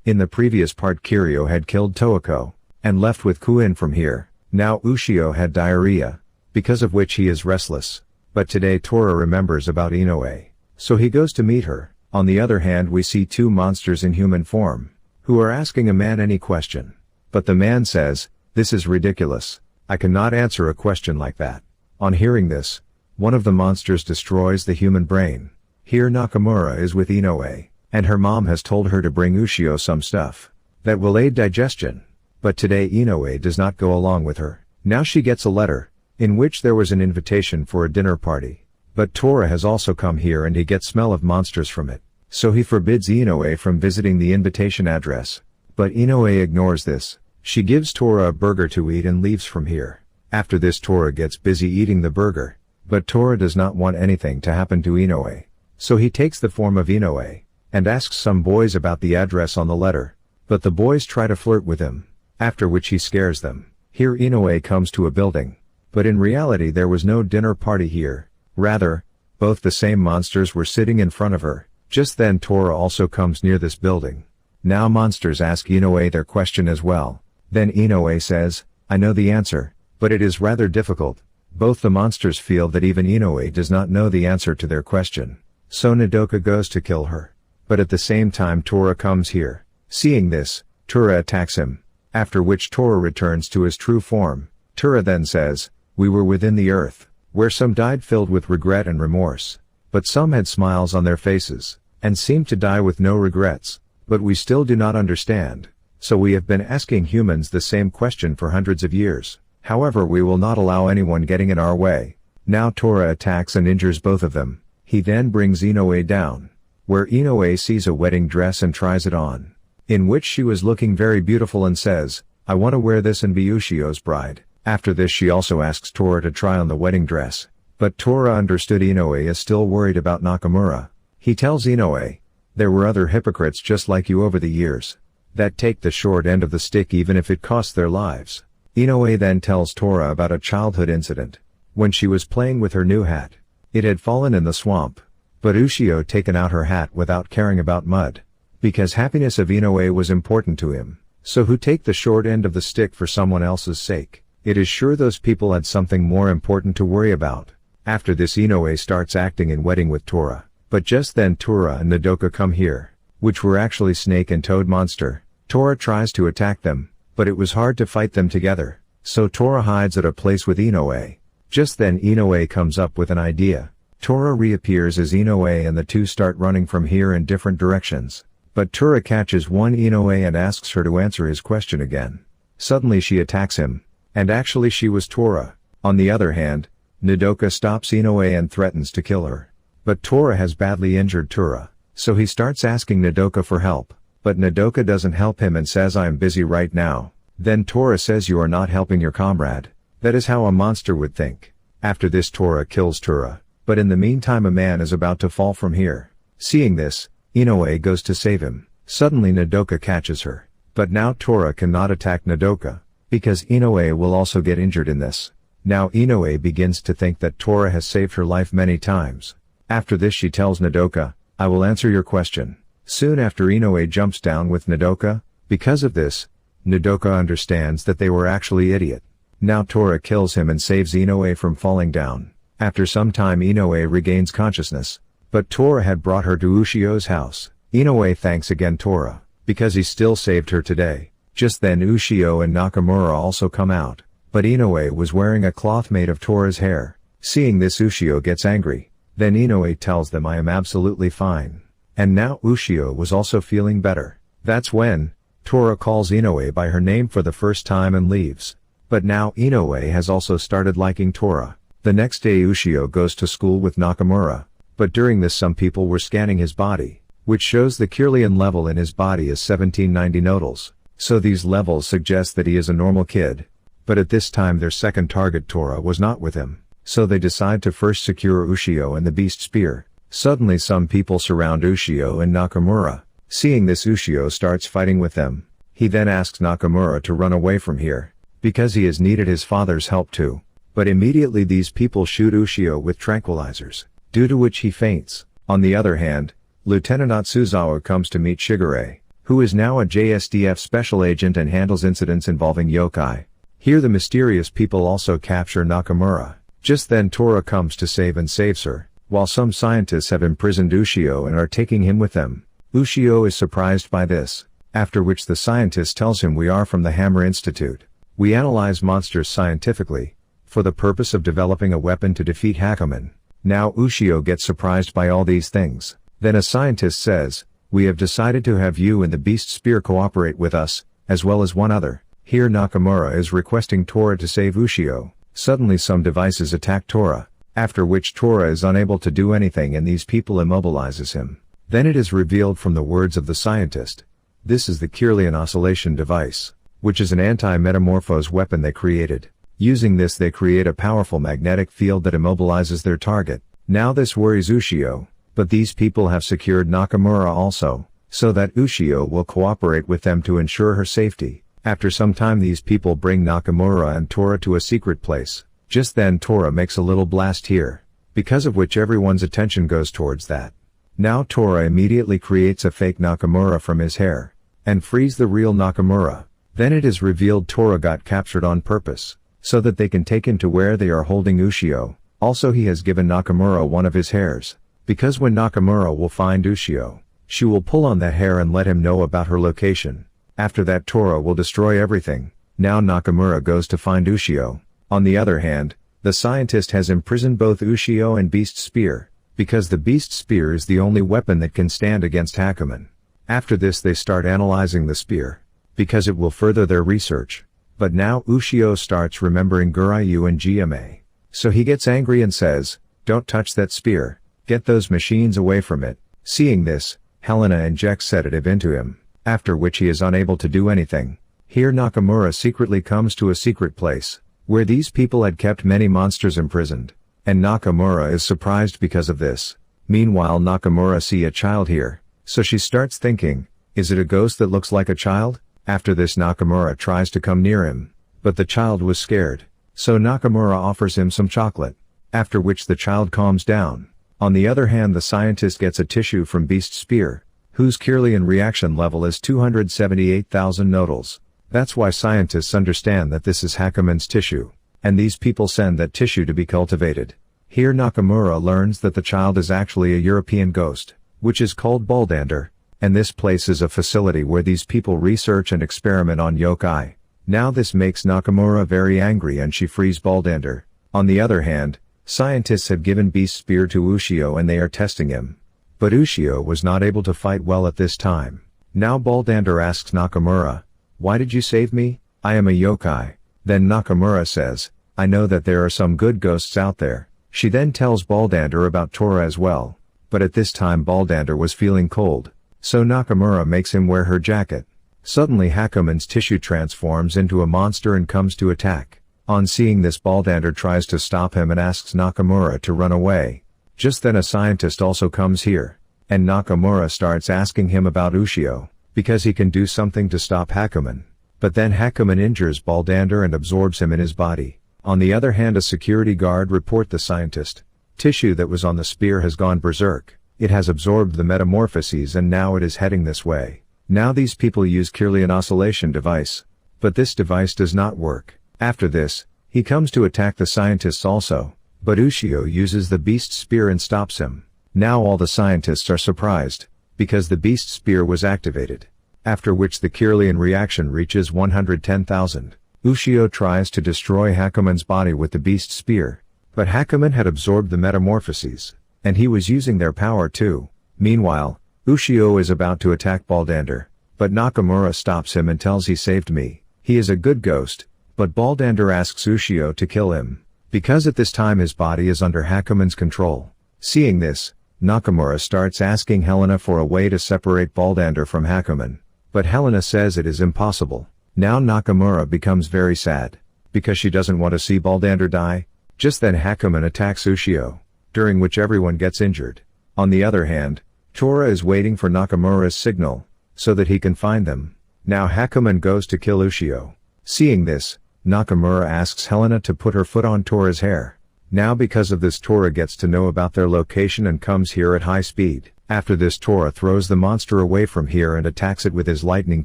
In the previous part Kiryu had killed Toako, and left with Kuin from here. Now Ushio had diarrhea, because of which he is restless. But today Tora remembers about Inoue, so he goes to meet her. On the other hand we see two monsters in human form, who are asking a man any question. But the man says, "This is ridiculous. I cannot answer a question like that." On hearing this, one of the monsters destroys the human brain. Here Nakamura is with Inoue, and her mom has told her to bring Ushio some stuff that will aid digestion. But today Inoue does not go along with her. Now she gets a letter, in which there was an invitation for a dinner party. But Tora has also come here and he gets smell of monsters from it. So he forbids Inoue from visiting the invitation address. But Inoue ignores this. She gives Tora a burger to eat and leaves from here. After this Tora gets busy eating the burger. But Tora does not want anything to happen to Inoue. So he takes the form of Inoue, and asks some boys about the address on the letter. But the boys try to flirt with him, after which he scares them. Here Inoue comes to a building. But in reality there was no dinner party here. Rather, both the same monsters were sitting in front of her. Just then Tora also comes near this building. Now monsters ask Inoue their question as well. Then Inoue says, "I know the answer, but it is rather difficult." Both the monsters feel that even Inoue does not know the answer to their question. So Nodoka goes to kill her. But at the same time Tora comes here. Seeing this, Tora attacks him. After which Tora returns to his true form. Tora then says, "We were within the earth, where some died filled with regret and remorse. But some had smiles on their faces, and seemed to die with no regrets. But we still do not understand. So we have been asking humans the same question for hundreds of years. However, we will not allow anyone getting in our way." Now Tora attacks and injures both of them. He then brings Inoue down, where Inoue sees a wedding dress and tries it on, in which she was looking very beautiful and says, "I want to wear this and be Ushio's bride." After this she also asks Tora to try on the wedding dress. But Tora understood Inoue is still worried about Nakamura. He tells Inoue, "There were other hypocrites just like you over the years, that take the short end of the stick even if it costs their lives." Inoue then tells Tora about a childhood incident, when she was playing with her new hat. It had fallen in the swamp, but Ushio taken out her hat without caring about mud, because happiness of Inoue was important to him. So who take the short end of the stick for someone else's sake? It is sure those people had something more important to worry about. After this Inoue starts acting in wedding with Tora. But just then Tora and Nodoka come here, which were actually snake and toad monster. Tora tries to attack them, but it was hard to fight them together. So Tora hides at a place with Inoue. Just then Inoue comes up with an idea. Tora reappears as Inoue and the two start running from here in different directions. But Tora catches one Inoue and asks her to answer his question again. Suddenly she attacks him. And actually she was Tora. On the other hand, Nodoka stops Inoue and threatens to kill her. But Tora has badly injured Tora, so he starts asking Nodoka for help. But Nodoka doesn't help him and says, "I am busy right now." Then Tora says, "You are not helping your comrade." That is how a monster would think. After this Tora kills Tora, but in the meantime a man is about to fall from here. Seeing this, Inoue goes to save him. Suddenly Nodoka catches her. But now Tora cannot attack Nodoka, because Inoue will also get injured in this. Now Inoue begins to think that Tora has saved her life many times. After this she tells Nodoka, "I will answer your question." Soon after Inoue jumps down with Nodoka. Because of this, Nodoka understands that they were actually idiot. Now Tora kills him and saves Inoue from falling down. After some time Inoue regains consciousness. But Tora had brought her to Ushio's house. Inoue thanks again Tora, because he still saved her today. Just then Ushio and Nakamura also come out. But Inoue was wearing a cloth made of Tora's hair. Seeing this Ushio gets angry. Then Inoue tells them, "I am absolutely fine." And now Ushio was also feeling better. That's when Tora calls Inoue by her name for the first time and leaves. But now Inoue has also started liking Tora. The next day Ushio goes to school with Nakamura. But during this some people were scanning his body, which shows the Kirlian level in his body is 1790 nodals. So these levels suggest that he is a normal kid. But at this time their second target Tora was not with him. So they decide to first secure Ushio and the beast spear. Suddenly some people surround Ushio and Nakamura. Seeing this Ushio starts fighting with them. He then asks Nakamura to run away from here, because he has needed his father's help too. But immediately these people shoot Ushio with tranquilizers, due to which he faints. On the other hand, Lieutenant Atsuzawa comes to meet Shigure, who is now a JSDF special agent and handles incidents involving yokai. Here the mysterious people also capture Nakamura. Just then Tora comes to save and saves her, while some scientists have imprisoned Ushio and are taking him with them. Ushio is surprised by this, after which the scientist tells him, "We are from the Hammer Institute. We analyze monsters scientifically, for the purpose of developing a weapon to defeat Hakumen." Now Ushio gets surprised by all these things. Then a scientist says, "We have decided to have you and the Beast Spear cooperate with us, as well as one other." Here Nakamura is requesting Tora to save Ushio. Suddenly some devices attack Tora, after which Tora is unable to do anything and these people immobilizes him. Then it is revealed from the words of the scientist. This is the Kirlian oscillation device, which is an anti-metamorphose weapon they created. Using this they create a powerful magnetic field that immobilizes their target. Now this worries Ushio, but these people have secured Nakamura also, so that Ushio will cooperate with them to ensure her safety. After some time these people bring Nakamura and Tora to a secret place. Just then Tora makes a little blast here, because of which everyone's attention goes towards that. Now Tora immediately creates a fake Nakamura from his hair, and frees the real Nakamura. Then it is revealed Tora got captured on purpose, so that they can take him to where they are holding Ushio. Also he has given Nakamura one of his hairs, because when Nakamura will find Ushio, she will pull on that hair and let him know about her location. After that Tora will destroy everything. Now Nakamura goes to find Ushio. On the other hand, the scientist has imprisoned both Ushio and Beast Spear, because the Beast Spear is the only weapon that can stand against Hakumen. After this they start analyzing the spear, because it will further their research. But now Ushio starts remembering Guryu and GMA. So he gets angry and says, "Don't touch that spear, get those machines away from it." Seeing this, Helena injects sedative into him, after which he is unable to do anything. Here Nakamura secretly comes to a secret place, where these people had kept many monsters imprisoned, and Nakamura is surprised because of this. Meanwhile Nakamura sees a child here, so she starts thinking, is it a ghost that looks like a child? After this Nakamura tries to come near him, but the child was scared, so Nakamura offers him some chocolate, after which the child calms down. On the other hand the scientist gets a tissue from Beast Spear, whose Kirlian reaction level is 278,000 nodals. That's why scientists understand that this is Hakumen's tissue, and these people send that tissue to be cultivated. Here Nakamura learns that the child is actually a European ghost, which is called Baldander, and this place is a facility where these people research and experiment on yokai. Now this makes Nakamura very angry and she frees Baldander. On the other hand, scientists have given Beast Spear to Ushio and they are testing him. But Ushio was not able to fight well at this time. Now Baldander asks Nakamura, "Why did you save me? I am a yokai." Then Nakamura says, "I know that there are some good ghosts out there." She then tells Baldander about Tora as well. But at this time Baldander was feeling cold, so Nakamura makes him wear her jacket. Suddenly Hakumen's tissue transforms into a monster and comes to attack. On seeing this Baldander tries to stop him and asks Nakamura to run away. Just then a scientist also comes here, and Nakamura starts asking him about Ushio, because he can do something to stop Hakumen. But then Hakumen injures Baldander and absorbs him in his body. On the other hand a security guard report the scientist. Tissue that was on the spear has gone berserk. It has absorbed the metamorphoses and now it is heading this way. Now these people use Kirlian oscillation device. But this device does not work. After this, he comes to attack the scientists also. But Ushio uses the Beast Spear and stops him. Now all the scientists are surprised, because the Beast Spear was activated. After which the Kirlian reaction reaches 110,000. Ushio tries to destroy Hakumen's body with the Beast Spear, but Hakumen had absorbed the metamorphoses, and he was using their power too. Meanwhile, Ushio is about to attack Baldander, but Nakamura stops him and tells he saved me. He is a good ghost, but Baldander asks Ushio to kill him, because at this time his body is under Hakumen's control. Seeing this, Nakamura starts asking Helena for a way to separate Baldander from Hakumen, but Helena says it is impossible. Now Nakamura becomes very sad, because she doesn't want to see Baldander die. Just then Hakumen attacks Ushio, during which everyone gets injured. On the other hand, Tora is waiting for Nakamura's signal, so that he can find them. Now Hakumen goes to kill Ushio. Seeing this, Nakamura asks Helena to put her foot on Tora's hair. Now because of this Tora gets to know about their location and comes here at high speed. After this Tora throws the monster away from here and attacks it with his lightning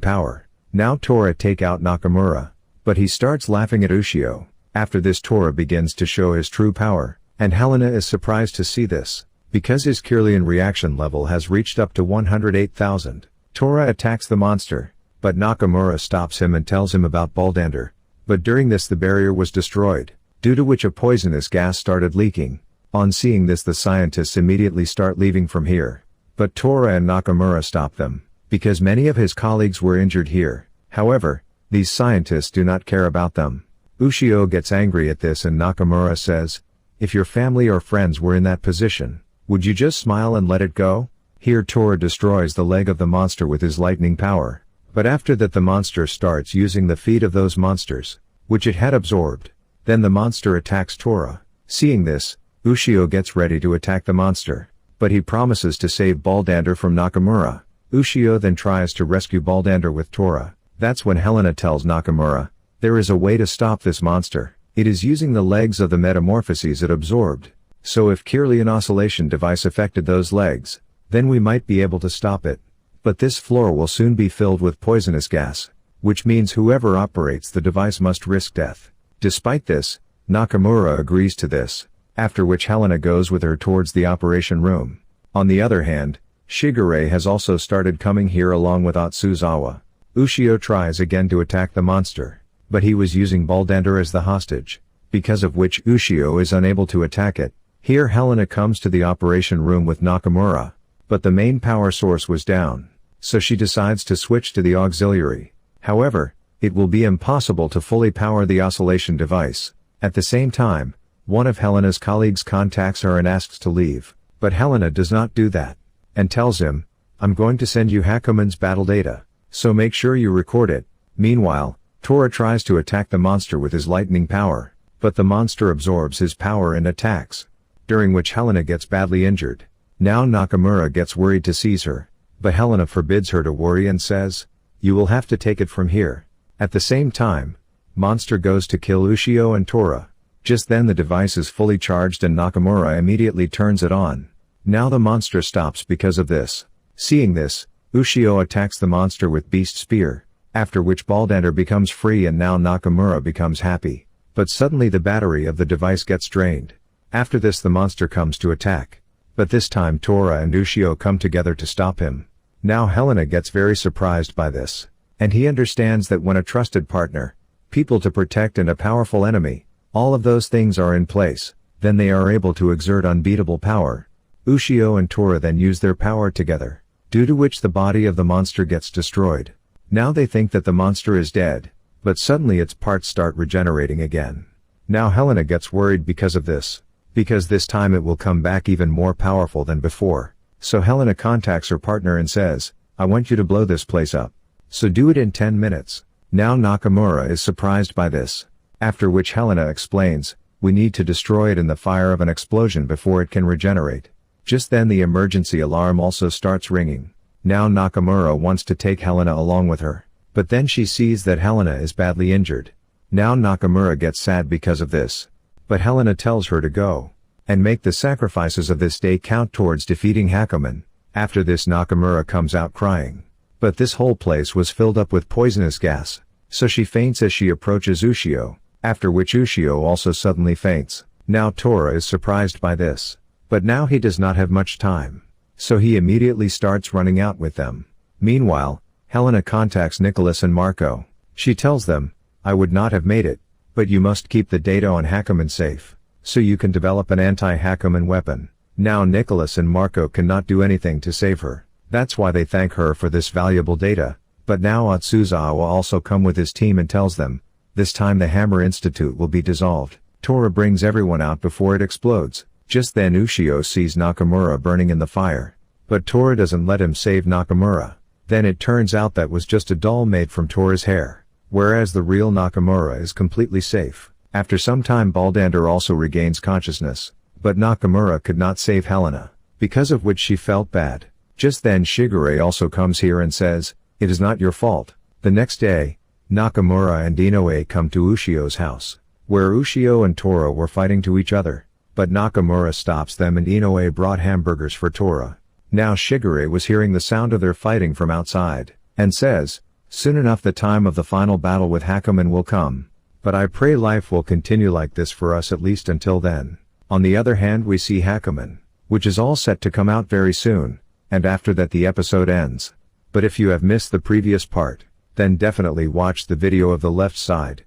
power. Now Tora take out Nakamura. But he starts laughing at Ushio. After this Tora begins to show his true power, and Helena is surprised to see this, because his Kirlian reaction level has reached up to 108,000. Tora attacks the monster, but Nakamura stops him and tells him about Baldander. But during this the barrier was destroyed, due to which a poisonous gas started leaking. On seeing this the scientists immediately start leaving from here. But Tora and Nakamura stop them, because many of his colleagues were injured here. However, these scientists do not care about them. Ushio gets angry at this and Nakamura says, "If your family or friends were in that position, would you just smile and let it go?" Here Tora destroys the leg of the monster with his lightning power. But after that the monster starts using the feet of those monsters, which it had absorbed. Then the monster attacks Tora. Seeing this, Ushio gets ready to attack the monster, but he promises to save Baldander from Nakamura. Ushio then tries to rescue Baldander with Tora. That's when Helena tells Nakamura, there is a way to stop this monster. It is using the legs of the metamorphoses it absorbed. So if Kirlian oscillation device affected those legs, then we might be able to stop it. But this floor will soon be filled with poisonous gas, which means whoever operates the device must risk death. Despite this, Nakamura agrees to this, after which Helena goes with her towards the operation room. On the other hand, Shigure has also started coming here along with Atsuzawa. Ushio tries again to attack the monster, but he was using Baldander as the hostage, because of which Ushio is unable to attack it. Here Helena comes to the operation room with Nakamura, but the main power source was down, so she decides to switch to the auxiliary. However, it will be impossible to fully power the oscillation device. At the same time, one of Helena's colleagues contacts her and asks to leave, but Helena does not do that, and tells him, "I'm going to send you Hakumen's battle data, so make sure you record it." Meanwhile, Tora tries to attack the monster with his lightning power, but the monster absorbs his power and attacks, during which Helena gets badly injured. Now Nakamura gets worried to seize her, but Helena forbids her to worry and says, "You will have to take it from here." At the same time, monster goes to kill Ushio and Tora. Just then the device is fully charged and Nakamura immediately turns it on. Now the monster stops because of this. Seeing this, Ushio attacks the monster with Beast Spear, after which Baldander becomes free and now Nakamura becomes happy. But suddenly the battery of the device gets drained. After this the monster comes to attack. But this time Tora and Ushio come together to stop him. Now Helena gets very surprised by this, and he understands that when a trusted partner, people to protect and a powerful enemy, all of those things are in place, then they are able to exert unbeatable power. Ushio and Tora then use their power together, due to which the body of the monster gets destroyed. Now they think that the monster is dead, but suddenly its parts start regenerating again. Now Helena gets worried because of this, because this time it will come back even more powerful than before. So Helena contacts her partner and says, "I want you to blow this place up. So do it in 10 minutes. Now Nakamura is surprised by this, after which Helena explains, "We need to destroy it in the fire of an explosion before it can regenerate." Just then the emergency alarm also starts ringing. Now Nakamura wants to take Helena along with her, but then she sees that Helena is badly injured. Now Nakamura gets sad because of this, but Helena tells her to go and make the sacrifices of this day count towards defeating Hakumen. After this Nakamura comes out crying, but this whole place was filled up with poisonous gas, so she faints as she approaches Ushio, after which Ushio also suddenly faints. Now Tora is surprised by this, but now he does not have much time, so he immediately starts running out with them. Meanwhile, Helena contacts Nicholas and Marco. She tells them, "I would not have made it, but you must keep the data on Hakumen safe, so you can develop an anti-Hakumen weapon." Now Nicholas and Marco cannot do anything to save her. That's why they thank her for this valuable data. But now Atsuzawa also come with his team and tells them, this time the Hammer Institute will be dissolved. Tora brings everyone out before it explodes. Just then Ushio sees Nakamura burning in the fire, but Tora doesn't let him save Nakamura. Then it turns out that was just a doll made from Tora's hair, whereas the real Nakamura is completely safe. After some time Baldander also regains consciousness, but Nakamura could not save Helena, because of which she felt bad. Just then Shigure also comes here and says, "It is not your fault." The next day, Nakamura and Inoue come to Ushio's house, where Ushio and Tora were fighting to each other, but Nakamura stops them and Inoue brought hamburgers for Tora. Now Shigure was hearing the sound of their fighting from outside, and says, "Soon enough the time of the final battle with Hakumen will come. But I pray life will continue like this for us at least until then." On the other hand, we see Hakumen, which is all set to come out very soon, and after that the episode ends. But if you have missed the previous part, then definitely watch the video of the left side,